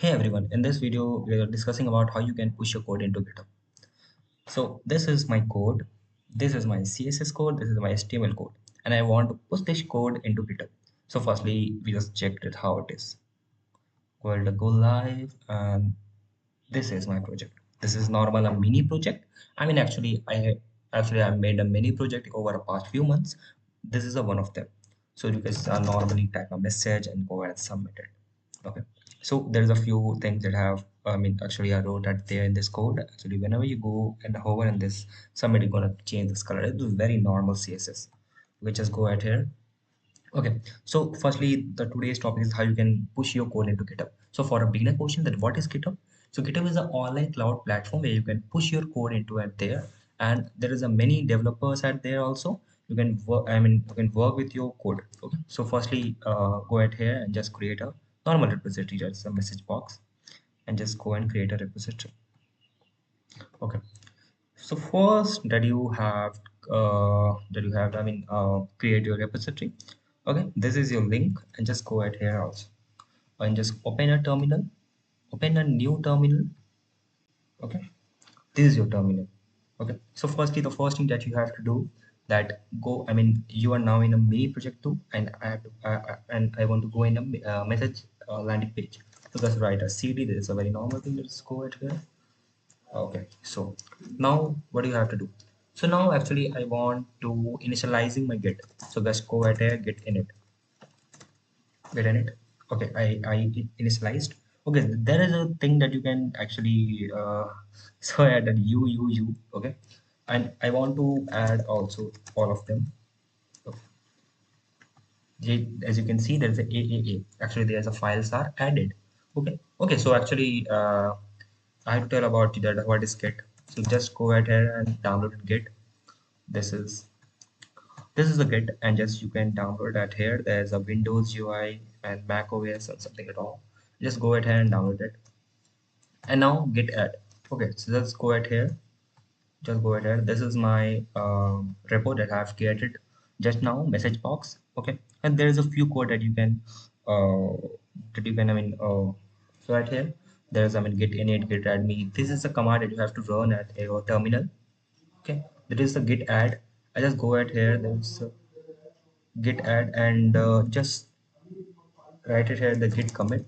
Hey everyone, in this video we are discussing about how you can push your code into GitHub. So this is my code, this is my CSS code, this is my HTML code, and I want to push this code into GitHub. So firstly, we just checked it how it is. Going to go live, and this is my project. This is normal a mini project. I mean I made a mini project over the past few months. This is a one of them. So you guys normally type a message and go ahead and submit it. Okay, so there's a few things that have actually I wrote that there in this code. Actually, whenever you go and hover in this submit, you're gonna change this color. It's very normal CSS. We just go ahead here. Okay, so firstly, the today's topic is how you can push your code into GitHub. So for a beginner question, that what is GitHub? So GitHub is an online cloud platform where you can push your code into it there, and there is a many developers at there also. You can work. You can work with your code. Okay, so firstly, go ahead here and just create a normal repository. That's a message box, and just go and create a repository. Okay, so first create your repository. Okay, this is your link, and just go ahead here also and just open a terminal, open a new terminal. Okay, this is your terminal. Okay, so firstly, the first thing that you have to do, that go you are now in a mini project too, and I have to and I want to go in a message landing page. So just write a cd. This is a very normal thing. Let's go ahead here. Okay, so now what do you have to do? So now actually I want to initializing my git. So just go ahead here, git init, get in it. Okay, I initialized. Okay, there is a thing that you can actually so add that you. Okay, and I want to add also all of them. So, as you can see, there is a AAA. Actually, there's a files are added. Okay, so actually I have to tell about that what is Git. So just go ahead here and download Git. This is the Git, and just you can download that here. There's a Windows UI and Mac OS or something at all. Just go ahead and download it. And now Git add. Okay, so let's go ahead here. Just go ahead here. This is my repo that I have created just now, message box. Okay, and there is a few code that you can uh, so right here there's git init, git add me. This is a command that you have to run at your terminal. Okay, there is a git add. I just go ahead here. There's a git add, and just write it here, the git commit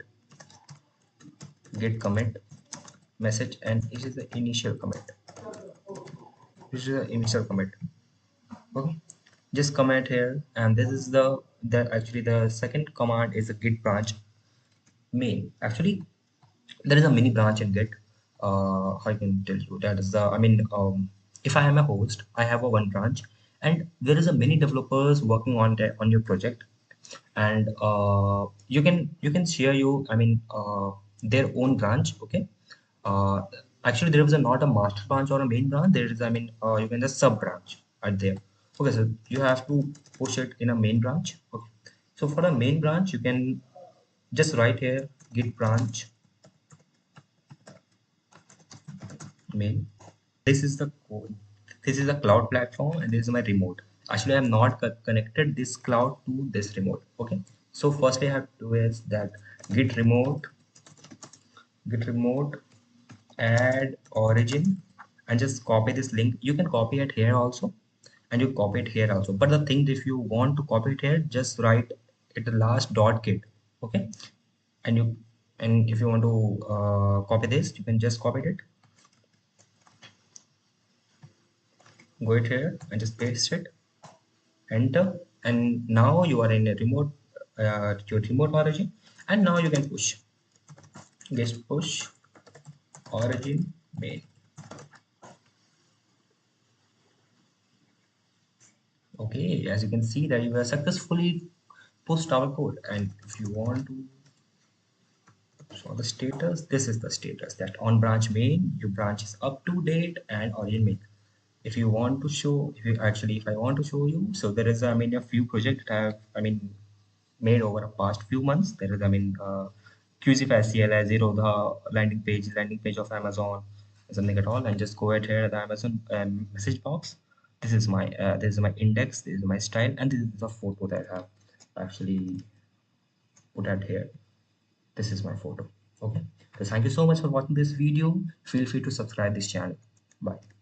message, and this is the initial commit. This is the initial commit. Okay, just comment here, and this is the second command is a git branch main. Actually, there is a mini branch in git. I can tell you that is the if I am a host, I have a one branch, and there is a many developers working on that on your project. And you can share their own branch. Okay, uh, actually there is not a master branch or a main branch. There is you can just sub branch at there. Okay, so you have to push it in a main branch. Okay, so for a main branch you can just write here git branch main. This is the code. This is a cloud platform, and this is my remote. Actually, I'm not connected this cloud to this remote. Okay, so firstly I have to do is that git remote, add origin, and just copy this link. You can copy it here also, and you copy it here also. But the thing, if you want to copy it here, just write it the last dot git. Okay, and if you want to copy this, you can just copy it, go it here and just paste it, enter, and now you are in a remote your remote origin, and now you can push, just push origin main. Okay, as you can see that you have successfully pushed our code. And if you want to show the status, this is the status that on branch main your branch is up to date and origin main. If you want to show, if I want to show you, so there is a few projects that I have made over the past few months. There is QC CLI 0, the landing page of Amazon, something at all, and just go ahead here the Amazon message box. This is my index, this is my style, and this is the photo that I have actually put out here. This is my photo. Okay. So thank you so much for watching this video. Feel free to subscribe this channel. Bye.